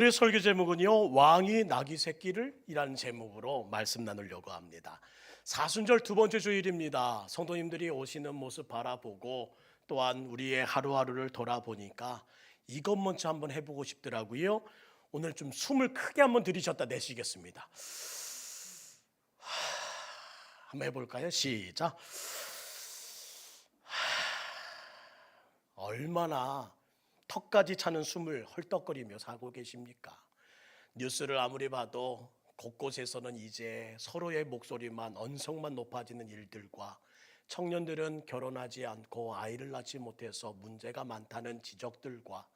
오늘 설교 제목은요, 왕이 나귀 새끼를 이라는 제목으로 말씀 나누려고 합니다. 사순절 두 번째 주일입니다. 성도님들이 오시는 모습 바라보고 또한 우리의 하루하루를 돌아보니까 이것 먼저 한번 해보고 싶더라고요. 오늘 좀 숨을 크게 한번 들이셨다 내쉬겠습니다. 한번 해볼까요? 시작. 얼마나 턱까지 차는 숨을 헐떡거리며 살고 계십니까? 뉴스를 아무리 봐도 곳곳에서는 이제 서로의 목소리만 언성만 높아지는 일들과 청년들은 결혼하지 않고 아이를 낳지 못해서 문제가 많다는 지적들과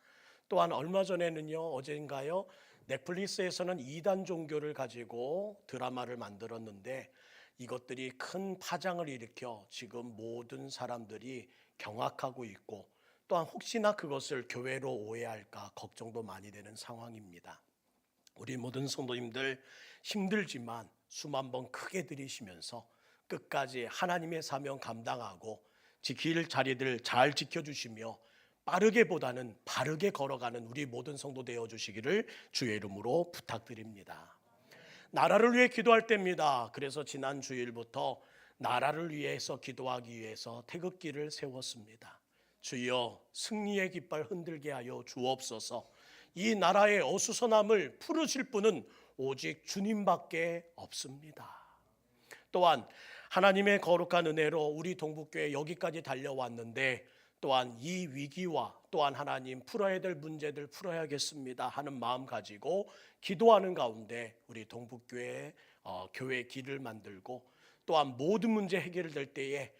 또한 얼마 전에는요, 어젠가요, 넷플릭스에서는 이단 종교를 가지고 드라마를 만들었는데 이것들이 큰 파장을 일으켜 지금 모든 사람들이 경악하고 있고 또한 혹시나 그것을 교회로 오해할까 걱정도 많이 되는 상황입니다. 우리 모든 성도님들 힘들지만 숨 한번 크게 들이쉬면서 끝까지 하나님의 사명 감당하고 지킬 자리들 잘 지켜주시며 빠르게보다는 바르게 걸어가는 우리 모든 성도 되어주시기를 주의 이름으로 부탁드립니다. 나라를 위해 기도할 때입니다. 그래서 지난 주일부터 나라를 위해서 기도하기 위해서 태극기를 세웠습니다. 주여 승리의 깃발 흔들게 하여 주옵소서. 이 나라의 어수선함을 풀으실 분은 오직 주님밖에 없습니다. 또한 하나님의 거룩한 은혜로 우리 동북교회 여기까지 달려왔는데 또한 이 위기와 또한 하나님 풀어야 될 문제들 풀어야겠습니다 하는 마음 가지고 기도하는 가운데 우리 동북교회 교회 길을 만들고 또한 모든 문제 해결될 때에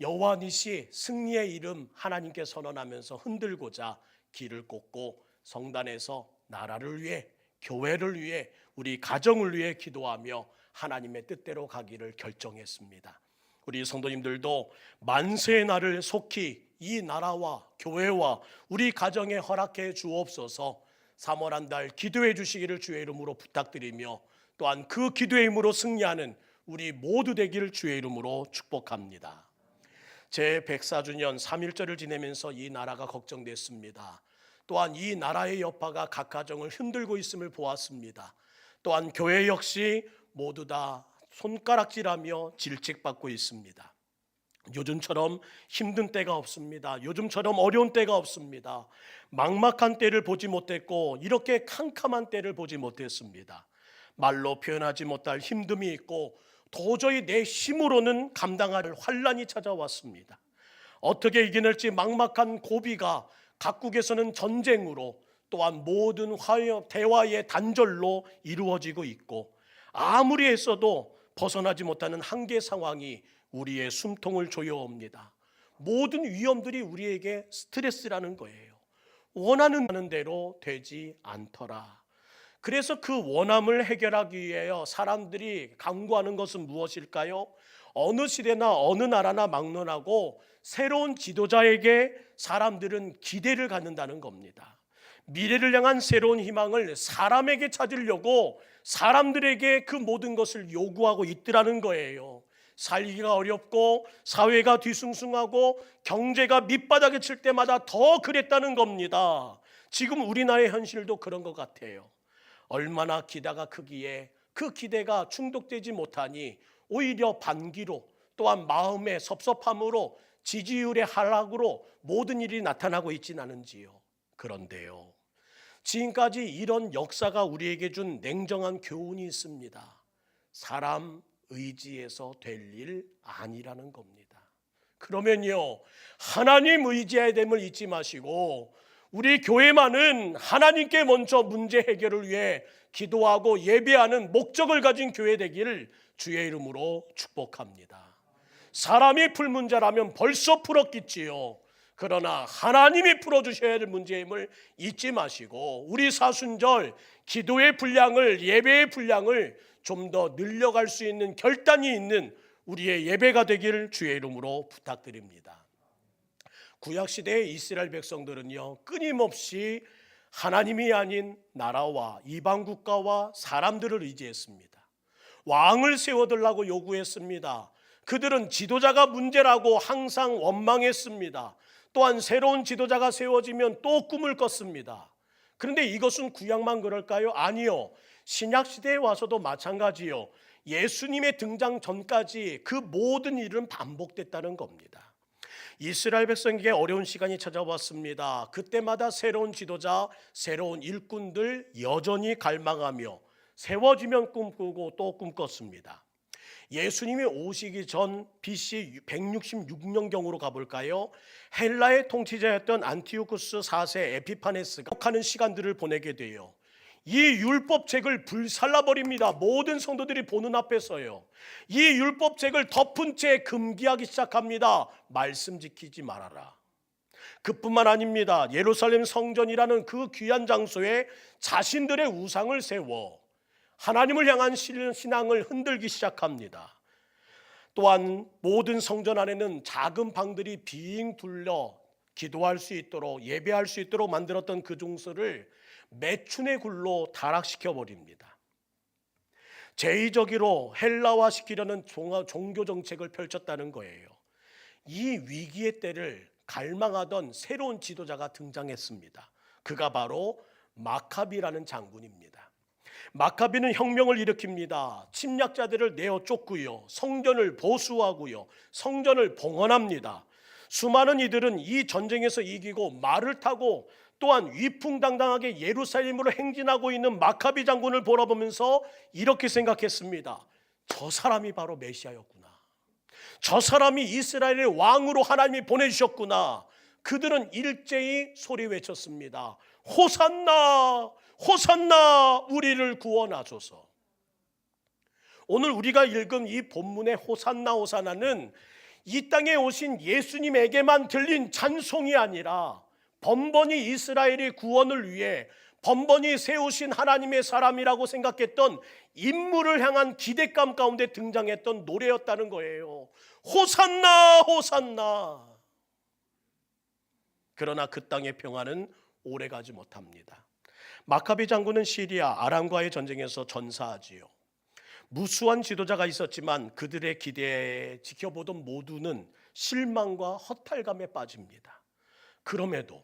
여호와 니시 승리의 이름 하나님께 선언하면서 흔들고자 길을 꽂고 성단에서 나라를 위해 교회를 위해 우리 가정을 위해 기도하며 하나님의 뜻대로 가기를 결정했습니다. 우리 성도님들도 만세의 날을 속히 이 나라와 교회와 우리 가정에 허락해 주옵소서. 3월 한 달 기도해 주시기를 주의 이름으로 부탁드리며 또한 그 기도의 힘으로 승리하는 우리 모두 되기를 주의 이름으로 축복합니다. 제 104주년 3.1절을 지내면서 이 나라가 걱정됐습니다. 또한 이 나라의 여파가 각 가정을 흔들고 있음을 보았습니다. 또한 교회 역시 모두 다 손가락질하며 질책받고 있습니다. 요즘처럼 힘든 때가 없습니다. 요즘처럼 어려운 때가 없습니다. 막막한 때를 보지 못했고 이렇게 캄캄한 때를 보지 못했습니다. 말로 표현하지 못할 힘듦이 있고 도저히 내 힘으로는 감당할 환란이 찾아왔습니다. 어떻게 이겨낼지 막막한 고비가 각국에서는 전쟁으로 또한 모든 대화의 단절로 이루어지고 있고 아무리 애써도 벗어나지 못하는 한계 상황이 우리의 숨통을 조여옵니다. 모든 위험들이 우리에게 스트레스라는 거예요. 원하는 대로 되지 않더라. 그래서 그 원함을 해결하기 위하여 사람들이 강구하는 것은 무엇일까요? 어느 시대나 어느 나라나 막론하고 새로운 지도자에게 사람들은 기대를 갖는다는 겁니다. 미래를 향한 새로운 희망을 사람에게 찾으려고 사람들에게 그 모든 것을 요구하고 있더라는 거예요. 살기가 어렵고 사회가 뒤숭숭하고 경제가 밑바닥에 칠 때마다 더 그랬다는 겁니다. 지금 우리나라의 현실도 그런 것 같아요. 얼마나 기대가 크기에 그 기대가 충족되지 못하니 오히려 반기로 또한 마음의 섭섭함으로 지지율의 하락으로 모든 일이 나타나고 있지는 않은지요. 그런데요, 지금까지 이런 역사가 우리에게 준 냉정한 교훈이 있습니다. 사람 의지에서 될 일 아니라는 겁니다. 그러면요, 하나님 의지해야 됨을 잊지 마시고 우리 교회만은 하나님께 먼저 문제 해결을 위해 기도하고 예배하는 목적을 가진 교회 되기를 주의 이름으로 축복합니다. 사람이 풀 문제라면 벌써 풀었겠지요. 그러나 하나님이 풀어주셔야 할 문제임을 잊지 마시고 우리 사순절 기도의 분량을 예배의 분량을 좀 더 늘려갈 수 있는 결단이 있는 우리의 예배가 되기를 주의 이름으로 부탁드립니다. 구약시대의 이스라엘 백성들은요, 끊임없이 하나님이 아닌 나라와 이방 국가와 사람들을 의지했습니다. 왕을 세워달라고 요구했습니다. 그들은 지도자가 문제라고 항상 원망했습니다. 또한 새로운 지도자가 세워지면 또 꿈을 꿨습니다. 그런데 이것은 구약만 그럴까요? 아니요. 신약 시대에 와서도 마찬가지요. 예수님의 등장 전까지 그 모든 일은 반복됐다는 겁니다. 이스라엘 백성에게 어려운 시간이 찾아왔습니다. 그때마다 새로운 지도자, 새로운 일꾼들 여전히 갈망하며 세워지면 꿈꾸고 또 꿈꿨습니다. 예수님이 오시기 전 BC 166년경으로 가볼까요? 헬라의 통치자였던 안티오쿠스 4세 에피파네스가 하는 시간들을 보내게 돼요. 이 율법책을 불살라버립니다. 모든 성도들이 보는 앞에서요. 이 율법책을 덮은 채 금기하기 시작합니다. 말씀 지키지 말아라. 그뿐만 아닙니다. 예루살렘 성전이라는 그 귀한 장소에 자신들의 우상을 세워 하나님을 향한 신앙을 흔들기 시작합니다. 또한 모든 성전 안에는 작은 방들이 빙 둘러 기도할 수 있도록 예배할 수 있도록 만들었던 그 중서를 매춘의 굴로 타락시켜 버립니다. 제의적으로 헬라화시키려는 종교 정책을 펼쳤다는 거예요. 이 위기의 때를 갈망하던 새로운 지도자가 등장했습니다. 그가 바로 마카비라는 장군입니다. 마카비는 혁명을 일으킵니다. 침략자들을 내어 쫓고요, 성전을 보수하고요, 성전을 봉헌합니다. 수많은 이들은 이 전쟁에서 이기고 말을 타고 또한 위풍당당하게 예루살렘으로 행진하고 있는 마카비 장군을 바라보면서 이렇게 생각했습니다. 저 사람이 바로 메시아였구나. 저 사람이 이스라엘의 왕으로 하나님이 보내주셨구나. 그들은 일제히 소리 외쳤습니다. 호산나, 호산나, 우리를 구원하소서. 오늘 우리가 읽은 이 본문의 호산나 호산나는 이 땅에 오신 예수님에게만 들린 찬송이 아니라 번번이 이스라엘의 구원을 위해 번번이 세우신 하나님의 사람이라고 생각했던 인물을 향한 기대감 가운데 등장했던 노래였다는 거예요. 호산나, 호산나. 그러나 그 땅의 평화는 오래가지 못합니다. 마카비 장군은 시리아 아람과의 전쟁에서 전사하지요. 무수한 지도자가 있었지만 그들의 기대에 지켜보던 모두는 실망과 허탈감에 빠집니다. 그럼에도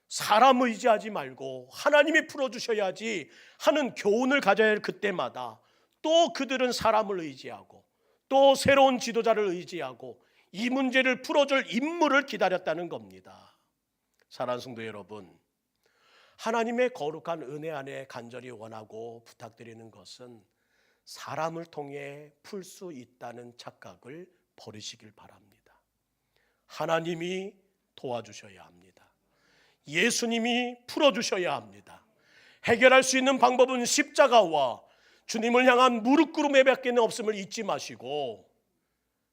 사람 의지하지 말고 하나님이 풀어주셔야지 하는 교훈을 가져야 할 그때마다 또 그들은 사람을 의지하고 또 새로운 지도자를 의지하고 이 문제를 풀어줄 인물을 기다렸다는 겁니다. 사랑하는 성도 여러분, 하나님의 거룩한 은혜 안에 간절히 원하고 부탁드리는 것은 사람을 통해 풀 수 있다는 착각을 버리시길 바랍니다. 하나님이 도와주셔야 합니다. 예수님이 풀어주셔야 합니다. 해결할 수 있는 방법은 십자가와 주님을 향한 무릎 꿇음에밖에 없음을 잊지 마시고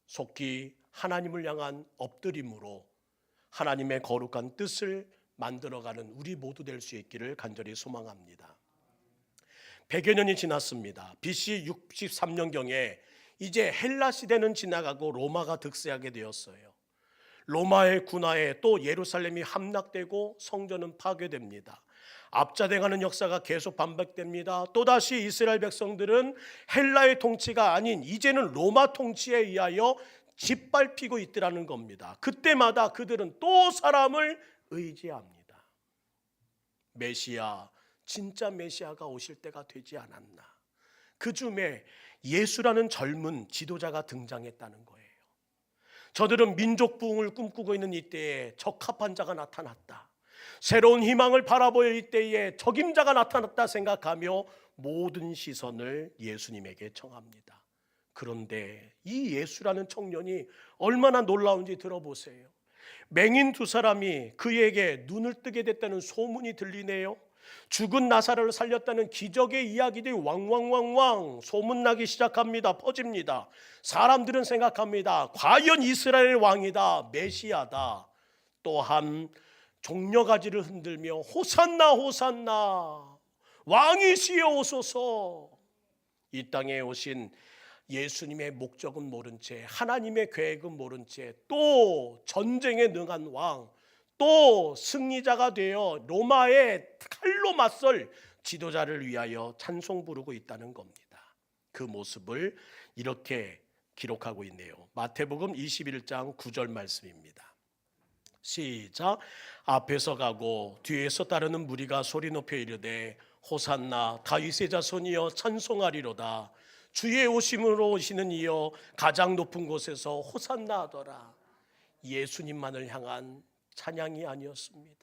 속히 하나님을 향한 엎드림으로 하나님의 거룩한 뜻을 만들어가는 우리 모두 될 수 있기를 간절히 소망합니다. 100여 년이 지났습니다. BC 63년경에 이제 헬라 시대는 지나가고 로마가 득세하게 되었어요. 로마의 군하에 또 예루살렘이 함락되고 성전은 파괴됩니다. 압자당하는 역사가 계속 반복됩니다. 또다시 이스라엘 백성들은 헬라의 통치가 아닌 이제는 로마 통치에 의하여 짓밟히고 있더라는 겁니다. 그때마다 그들은 또 사람을 의지합니다. 메시아, 진짜 메시아가 오실 때가 되지 않았나. 그 즈음에 예수라는 젊은 지도자가 등장했다는 거예요. 저들은 민족 부흥을 꿈꾸고 있는 이때에 적합한 자가 나타났다, 새로운 희망을 바라보일 이때에 적임자가 나타났다 생각하며 모든 시선을 예수님에게 청합니다. 그런데 이 예수라는 청년이 얼마나 놀라운지 들어보세요. 맹인 두 사람이 그에게 눈을 뜨게 됐다는 소문이 들리네요. 죽은 나사로를 살렸다는 기적의 이야기들이 왕왕왕왕 소문나기 시작합니다. 퍼집니다. 사람들은 생각합니다. 과연 이스라엘 왕이다, 메시아다. 또한 종려가지를 흔들며 호산나 호산나, 왕이시여오소서. 이 땅에 오신 예수님의 목적은 모른 채, 하나님의 계획은 모른 채 또 전쟁에 능한 왕, 또 승리자가 되어 로마의 칼로 맞설 지도자를 위하여 찬송 부르고 있다는 겁니다. 그 모습을 이렇게 기록하고 있네요. 마태복음 21장 9절 말씀입니다. 시작. 앞에서 가고 뒤에서 따르는 무리가 소리 높여 이르되 호산나 다윗의 자손이여 찬송하리로다. 주의 오심으로 오시는 이여 가장 높은 곳에서 호산나 하더라. 예수님만을 향한 찬양이 아니었습니다.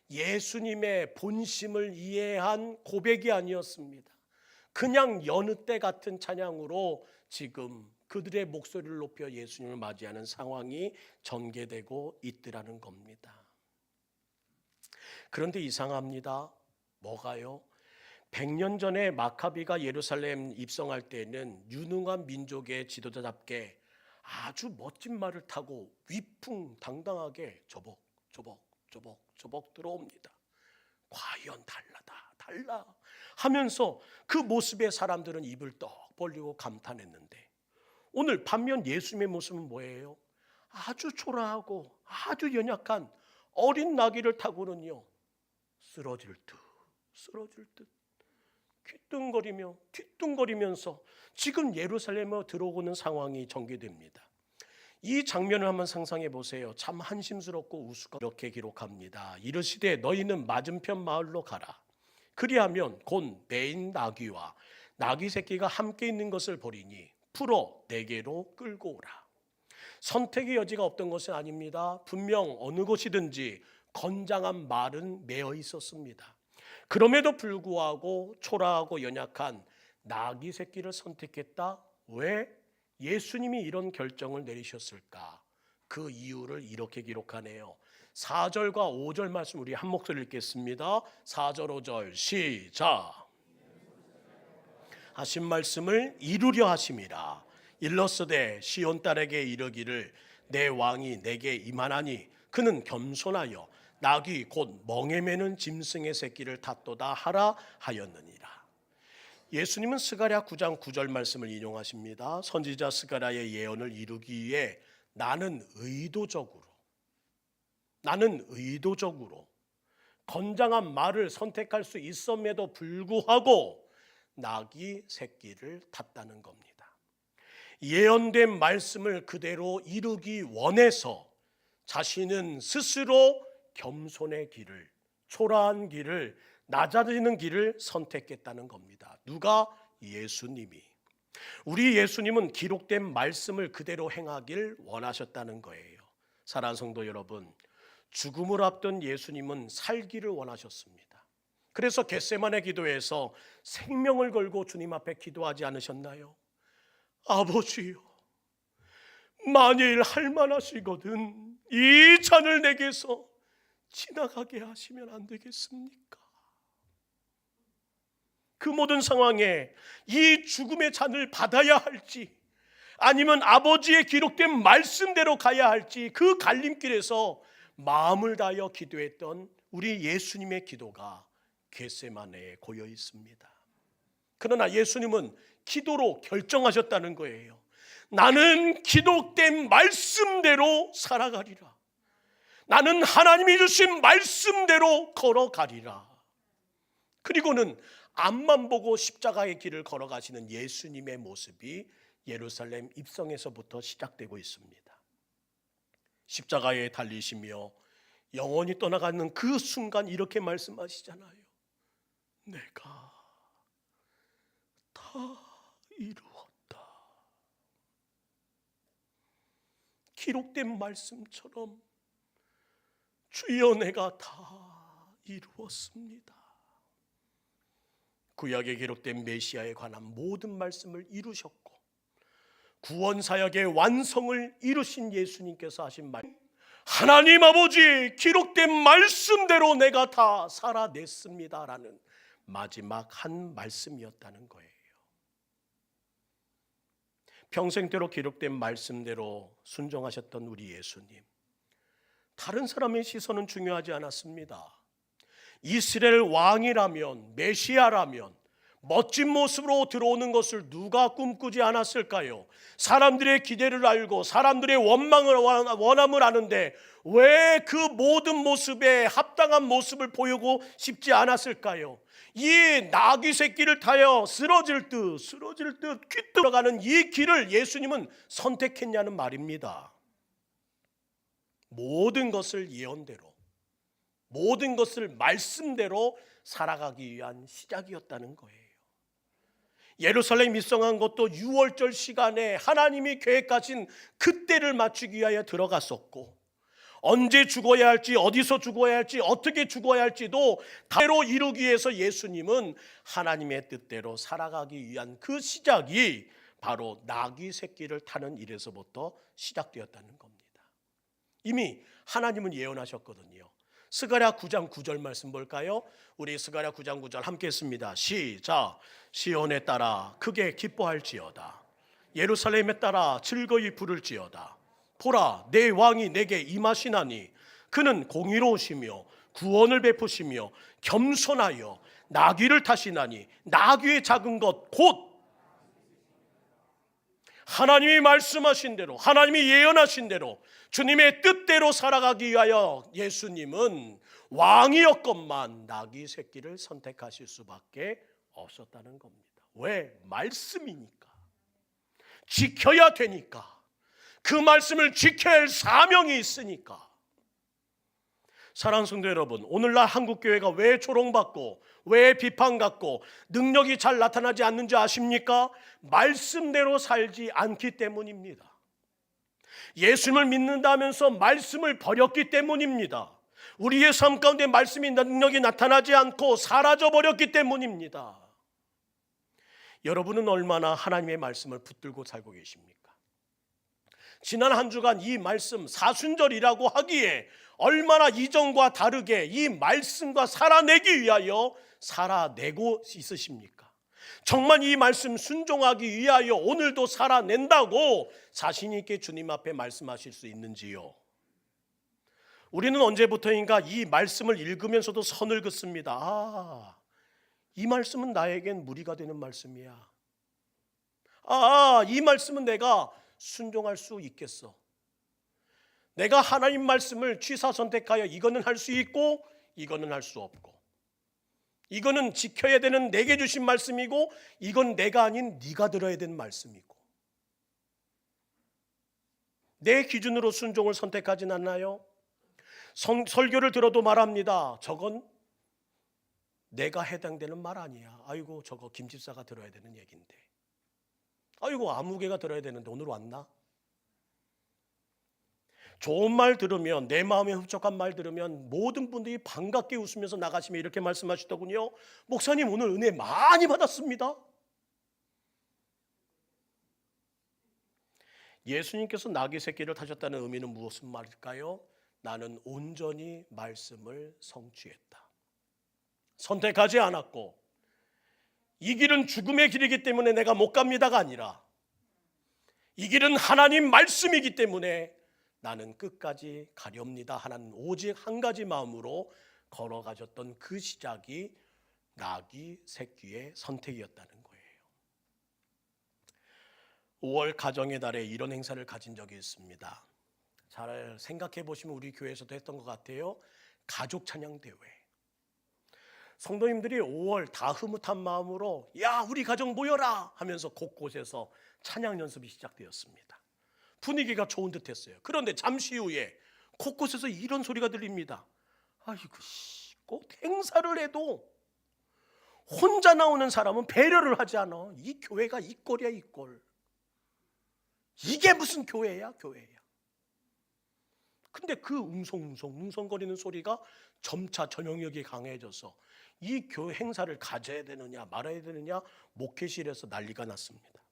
예수님의 본심을 이해한 고백이 아니었습니다. 그냥 여느 때 같은 찬양으로 지금 그들의 목소리를 높여 예수님을 맞이하는 상황이 전개되고 있더라는 겁니다. 그런데 이상합니다. 뭐가요? 100년 전에 마카비가 예루살렘 입성할 때는 유능한 민족의 지도자답게 아주 멋진 말을 타고 위풍당당하게 조벅조벅 들어옵니다. 과연 달라 하면서 그 모습에 사람들은 입을 떡 벌리고 감탄했는데, 오늘 반면 예수님의 모습은 뭐예요? 아주 초라하고 아주 연약한 어린 나귀를 타고는요 쓰러질 듯 뒤뚱거리면서 지금 예루살렘에 들어오는 상황이 전개됩니다. 이 장면을 한번 상상해 보세요. 참 한심스럽고 우스꽝. 이렇게 기록합니다. 이르시되 너희는 맞은편 마을로 가라. 그리하면 곧 매인 나귀와 나귀 새끼가 함께 있는 것을 보리니 풀어 내게로 끌고 오라. 선택의 여지가 없던 것은 아닙니다. 분명 어느 곳이든지 건장한 말은 매어 있었습니다. 그럼에도 불구하고 초라하고 연약한 나귀 새끼를 선택했다. 왜 예수님이 이런 결정을 내리셨을까? 그 이유를 이렇게 기록하네요. 4절과 5절 말씀 우리 한 목소리 읽겠습니다. 4절 5절 시작. 하신 말씀을 이루려 하심이라. 일러스되 시온 딸에게 이르기를 내 왕이 내게 임하나니 그는 겸손하여 나귀 곧 멍에 매는 짐승의 새끼를 탔도다 하라 하였느니라. 예수님은 스가랴 9장 9절 말씀을 인용하십니다. 선지자 스가랴의 예언을 이루기 위해 나는 의도적으로 건장한 말을 선택할 수 있음에도 불구하고 나귀 새끼를 탔다는 겁니다. 예언된 말씀을 그대로 이루기 원해서 자신은 스스로 겸손의 길을, 초라한 길을, 낮아지는 길을 선택했다는 겁니다. 누가? 예수님이. 우리 예수님은 기록된 말씀을 그대로 행하길 원하셨다는 거예요. 사랑하는 성도 여러분, 죽음을 앞둔 예수님은 살기를 원하셨습니다. 그래서 겟세마네 기도에서 생명을 걸고 주님 앞에 기도하지 않으셨나요? 아버지요, 만일 할만하시거든 이 잔을 내게서 지나가게 하시면 안 되겠습니까? 그 모든 상황에 이 죽음의 잔을 받아야 할지 아니면 아버지의 기록된 말씀대로 가야 할지 그 갈림길에서 마음을 다하여 기도했던 우리 예수님의 기도가 겟세마네에 고여 있습니다. 그러나 예수님은 기도로 결정하셨다는 거예요. 나는 기록된 말씀대로 살아가리라. 나는 하나님이 주신 말씀대로 걸어가리라. 그리고는 앞만 보고 십자가의 길을 걸어가시는 예수님의 모습이 예루살렘 입성에서부터 시작되고 있습니다. 십자가에 달리시며 영원히 떠나가는 그 순간 이렇게 말씀하시잖아요. 내가 다 이루었다. 기록된 말씀처럼 주여 내가 다 이루었습니다. 구약에 기록된 메시아에 관한 모든 말씀을 이루셨고 구원 사역의 완성을 이루신 예수님께서 하신 말, 하나님 아버지 기록된 말씀대로 내가 다 살아냈습니다라는 마지막 한 말씀이었다는 거예요. 평생대로 기록된 말씀대로 순종하셨던 우리 예수님, 다른 사람의 시선은 중요하지 않았습니다. 이스라엘 왕이라면, 메시아라면 멋진 모습으로 들어오는 것을 누가 꿈꾸지 않았을까요? 사람들의 기대를 알고 사람들의 원함을 아는데 왜 그 모든 모습에 합당한 모습을 보이고 싶지 않았을까요? 이 나귀 새끼를 타여 쓰러질 듯 퀴뚫어가는 이 길을 예수님은 선택했냐는 말입니다. 모든 것을 예언대로, 모든 것을 말씀대로 살아가기 위한 시작이었다는 거예요. 예루살렘 입성한 것도 6월절 시간에 하나님이 계획하신 그때를 맞추기 위하여 들어갔었고, 언제 죽어야 할지, 어디서 죽어야 할지, 어떻게 죽어야 할지도 다대로 이루기 위해서 예수님은 하나님의 뜻대로 살아가기 위한 그 시작이 바로 나귀 새끼를 타는 일에서부터 시작되었다는 겁니다. 이미 하나님은 예언하셨거든요. 스가랴 9장 9절 말씀 볼까요? 우리 스가랴 9장 9절 함께 했습니다. 시작. 시온에 따라 크게 기뻐할지어다. 예루살렘에 따라 즐거이 부를지어다. 보라, 내 왕이 내게 임하시나니 그는 공의로우시며 구원을 베푸시며 겸손하여 나귀를 타시나니 나귀의 작은 것 곧 하나님이 말씀하신 대로, 하나님이 예언하신 대로 주님의 뜻대로 살아가기 위하여 예수님은 왕이었건만 나귀 새끼를 선택하실 수밖에 없었다는 겁니다. 왜? 말씀이니까. 지켜야 되니까. 그 말씀을 지켜야 할 사명이 있으니까. 사랑하는 성도 여러분, 오늘날 한국교회가 왜 조롱받고 왜 비판받고 능력이 잘 나타나지 않는지 아십니까? 말씀대로 살지 않기 때문입니다. 예수님을 믿는다면서 말씀을 버렸기 때문입니다. 우리의 삶 가운데 말씀이 능력이 나타나지 않고 사라져버렸기 때문입니다. 여러분은 얼마나 하나님의 말씀을 붙들고 살고 계십니까? 지난 한 주간 이 말씀 사순절이라고 하기에 얼마나 이전과 다르게 이 말씀과 살아내기 위하여 살아내고 있으십니까? 정말 이 말씀 순종하기 위하여 오늘도 살아낸다고 자신 있게 주님 앞에 말씀하실 수 있는지요? 우리는 언제부터인가 이 말씀을 읽으면서도 선을 긋습니다. 이 말씀은 나에겐 무리가 되는 말씀이야. 이 말씀은 내가 순종할 수 있겠어. 내가 하나님 말씀을 취사 선택하여 이거는 할 수 있고 이거는 할 수 없고, 이거는 지켜야 되는 내게 주신 말씀이고 이건 내가 아닌 네가 들어야 되는 말씀이고, 내 기준으로 순종을 선택하진 않나요? 설교를 들어도 말합니다. 저건 내가 해당되는 말 아니야. 아이고 저거 김 집사가 들어야 되는 얘기인데, 아이고 아무개가 들어야 되는데 오늘 왔나? 좋은 말 들으면, 내 마음에 흡족한 말 들으면 모든 분들이 반갑게 웃으면서 나가시면 이렇게 말씀하시더군요. 목사님 오늘 은혜 많이 받았습니다. 예수님께서 나귀 새끼를 타셨다는 의미는 무슨 말일까요? 나는 온전히 말씀을 성취했다. 선택하지 않았고 이 길은 죽음의 길이기 때문에 내가 못 갑니다가 아니라 이 길은 하나님 말씀이기 때문에 나는 끝까지 가렵니다 하는 오직 한 가지 마음으로 걸어가셨던 그 시작이 나귀 새끼의 선택이었다는 거예요. 5월 가정의 달에 이런 행사를 가진 적이 있습니다. 잘 생각해 보시면 우리 교회에서도 했던 것 같아요. 가족 찬양 대회. 성도님들이 5월 다 흐뭇한 마음으로 야 우리 가정 모여라 하면서 곳곳에서 찬양 연습이 시작되었습니다. 분위기가 좋은 듯 했어요. 그런데 잠시 후에 곳곳에서 이런 소리가 들립니다. 아이고 꼭 행사를 해도 혼자 나오는 사람은 배려를 하지 않아. 이 교회가 이 꼴이야 이 꼴. 이게 무슨 교회야 교회야. 근데 그 웅성거리는 소리가 점차 전영력이 강해져서 이 교회 행사를 가져야 되느냐 말아야 되느냐 목회실에서 난리가 났습니다.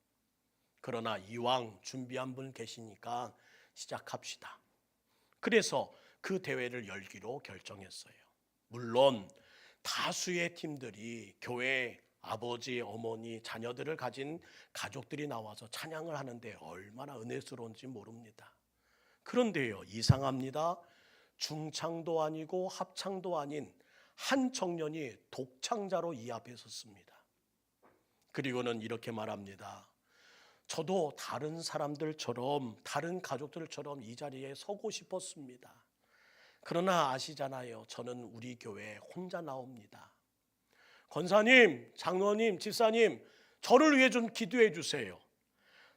그러나 이왕 준비한 분 계시니까 시작합시다. 그래서 그 대회를 열기로 결정했어요. 물론 다수의 팀들이 교회 아버지, 어머니, 자녀들을 가진 가족들이 나와서 찬양을 하는데 얼마나 은혜스러운지 모릅니다. 그런데요, 이상합니다. 중창도 아니고 합창도 아닌 한 청년이 독창자로 이 앞에 섰습니다. 그리고는 이렇게 말합니다. 저도 다른 사람들처럼, 다른 가족들처럼 이 자리에 서고 싶었습니다. 그러나 아시잖아요. 저는 우리 교회에 혼자 나옵니다. 권사님, 장로님, 집사님, 저를 위해 좀 기도해 주세요.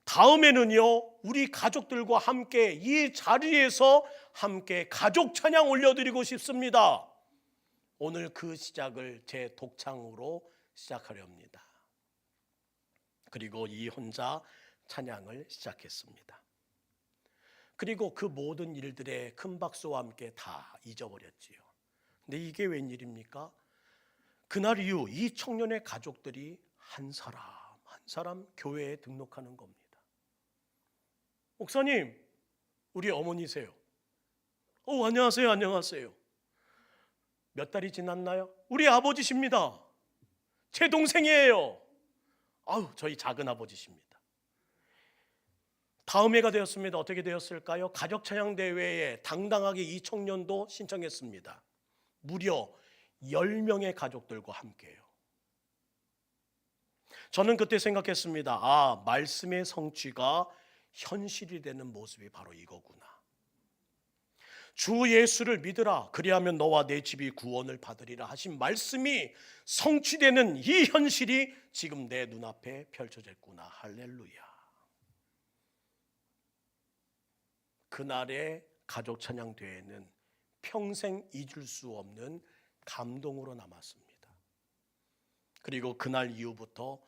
다음에는요, 우리 가족들과 함께 이 자리에서 함께 가족 찬양 올려드리고 싶습니다. 오늘 그 시작을 제 독창으로 시작하려 합니다. 그리고 이 혼자 찬양을 시작했습니다. 그리고 그 모든 일들의 큰 박수와 함께 다 잊어버렸지요. 근데 이게 웬일입니까? 그날 이후 이 청년의 가족들이 한 사람 교회에 등록하는 겁니다. 목사님, 우리 어머니세요. 안녕하세요, 안녕하세요. 몇 달이 지났나요? 우리 아버지십니다. 제 동생이에요. 저희 작은 아버지십니다. 다음 해가 되었습니다. 어떻게 되었을까요? 가족 찬양 대회에 당당하게 이 청년도 신청했습니다. 무려 10명의 가족들과 함께요. 저는 그때 생각했습니다. 말씀의 성취가 현실이 되는 모습이 바로 이거구나. 주 예수를 믿으라, 그리하면 너와 내 집이 구원을 받으리라 하신 말씀이 성취되는 이 현실이 지금 내 눈앞에 펼쳐졌구나. 할렐루야. 그날의 가족 찬양 대회는 평생 잊을 수 없는 감동으로 남았습니다. 그리고 그날 이후부터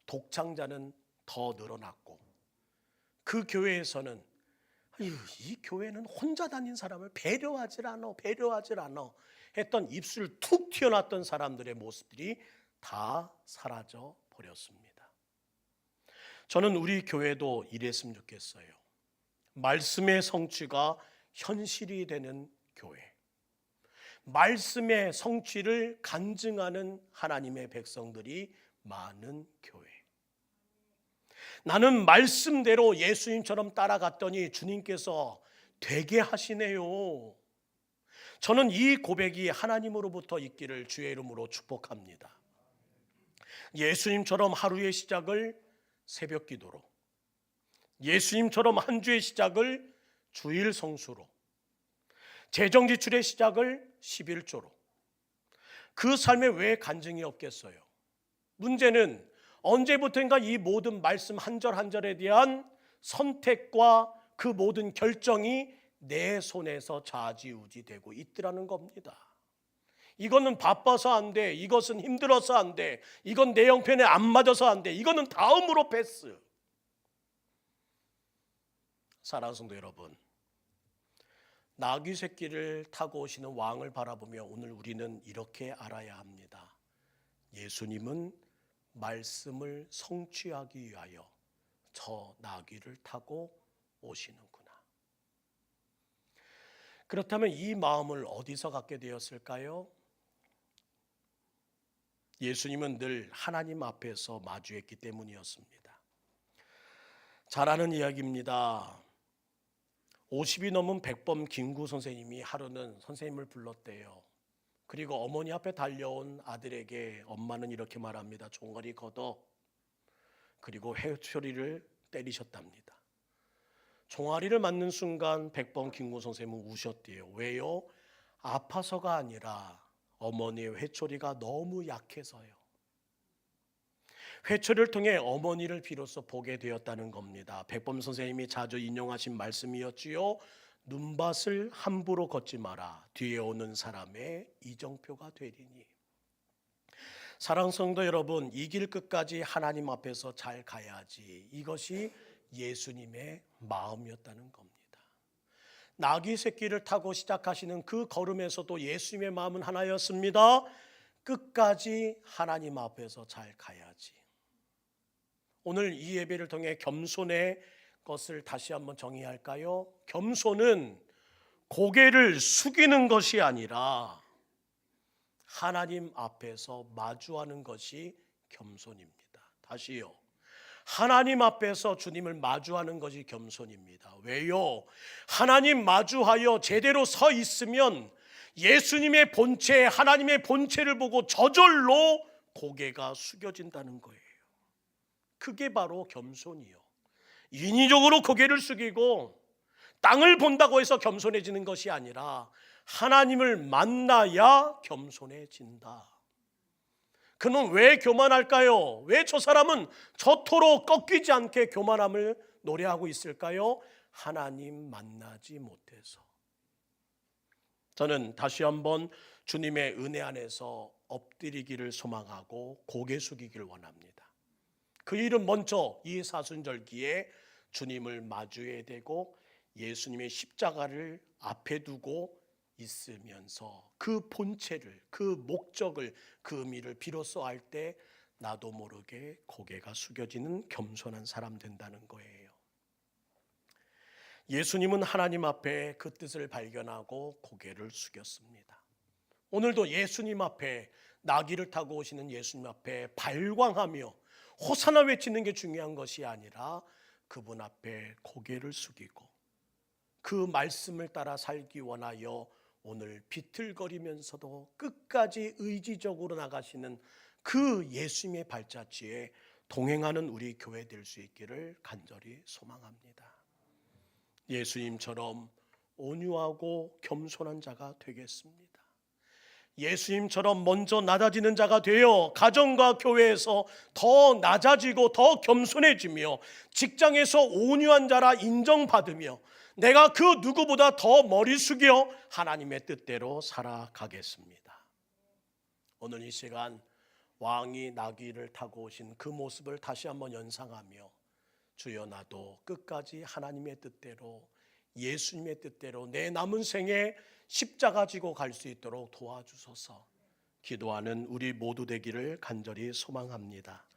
독창자는 더 늘어났고, 그 교회에서는 이 교회는 혼자 다닌 사람을 배려하질 않아 했던 입술 툭 튀어났던 사람들의 모습들이 다 사라져 버렸습니다. 저는 우리 교회도 이랬으면 좋겠어요. 말씀의 성취가 현실이 되는 교회, 말씀의 성취를 간증하는 하나님의 백성들이 많은 교회. 나는 말씀대로 예수님처럼 따라갔더니 주님께서 되게 하시네요. 저는 이 고백이 하나님으로부터 있기를 주의 이름으로 축복합니다. 예수님처럼 하루의 시작을 새벽 기도로, 예수님처럼 한 주의 시작을 주일 성수로, 재정 지출의 시작을 11조로, 그 삶에 왜 간증이 없겠어요? 문제는 언제부턴가 이 모든 말씀 한 절 한 절에 대한 선택과 그 모든 결정이 내 손에서 좌지우지되고 있더라는 겁니다. 이거는 바빠서 안 돼, 이것은 힘들어서 안 돼, 이건 내 형편에 안 맞아서 안 돼, 이거는 다음으로 패스. 사랑하는 성도 여러분, 나귀 새끼를 타고 오시는 왕을 바라보며 오늘 우리는 이렇게 알아야 합니다. 예수님은 말씀을 성취하기 위하여 저 나귀를 타고 오시는구나. 그렇다면 이 마음을 어디서 갖게 되었을까요? 예수님은 늘 하나님 앞에서 마주했기 때문이었습니다. 잘 아는 이야기입니다. 50이 넘은 백범 김구 선생님이 하루는 선생님을 불렀대요. 그리고 어머니 앞에 달려온 아들에게 엄마는 이렇게 말합니다. 종아리 걷어. 그리고 회초리를 때리셨답니다. 종아리를 맞는 순간 백범 김구 선생님은 우셨대요. 왜요? 아파서가 아니라 어머니의 회초리가 너무 약해서요. 회초리를 통해 어머니를 비로소 보게 되었다는 겁니다. 백범 선생님이 자주 인용하신 말씀이었지요. 눈밭을 함부로 걷지 마라. 뒤에 오는 사람의 이정표가 되리니. 사랑하는 성도 여러분, 이 길 끝까지 하나님 앞에서 잘 가야지. 이것이 예수님의 마음이었다는 겁니다. 나귀 새끼를 타고 시작하시는 그 걸음에서도 예수님의 마음은 하나였습니다. 끝까지 하나님 앞에서 잘 가야지. 오늘 이 예배를 통해 겸손의 것을 다시 한번 정의할까요? 겸손은 고개를 숙이는 것이 아니라 하나님 앞에서 마주하는 것이 겸손입니다. 다시요. 하나님 앞에서 주님을 마주하는 것이 겸손입니다. 왜요? 하나님 마주하여 제대로 서 있으면 예수님의 본체, 하나님의 본체를 보고 저절로 고개가 숙여진다는 거예요. 그게 바로 겸손이요. 인위적으로 고개를 숙이고 땅을 본다고 해서 겸손해지는 것이 아니라 하나님을 만나야 겸손해진다. 그는 왜 교만할까요? 왜 저 사람은 저토록 꺾이지 않게 교만함을 노래하고 있을까요? 하나님 만나지 못해서. 저는 다시 한번 주님의 은혜 안에서 엎드리기를 소망하고 고개 숙이기를 원합니다. 그 일은 먼저 이 사순절기에 주님을 마주해야 되고 예수님의 십자가를 앞에 두고 있으면서 그 본체를, 그 목적을, 그 의미를 비로소 알 때 나도 모르게 고개가 숙여지는 겸손한 사람 된다는 거예요. 예수님은 하나님 앞에 그 뜻을 발견하고 고개를 숙였습니다. 오늘도 예수님 앞에, 나귀를 타고 오시는 예수님 앞에 발광하며 호산나 외치는 게 중요한 것이 아니라 그분 앞에 고개를 숙이고 그 말씀을 따라 살기 원하여 오늘 비틀거리면서도 끝까지 의지적으로 나가시는 그 예수님의 발자취에 동행하는 우리 교회 될 수 있기를 간절히 소망합니다. 예수님처럼 온유하고 겸손한 자가 되겠습니다. 예수님처럼 먼저 낮아지는 자가 되어 가정과 교회에서 더 낮아지고 더 겸손해지며 직장에서 온유한 자라 인정받으며 내가 그 누구보다 더 머리 숙여 하나님의 뜻대로 살아가겠습니다. 오늘 이 시간 왕이 나귀를 타고 오신 그 모습을 다시 한번 연상하며 주여 나도 끝까지 하나님의 뜻대로 예수님의 뜻대로 내 남은 생에 십자가 지고 갈 수 있도록 도와주소서. 기도하는 우리 모두 되기를 간절히 소망합니다.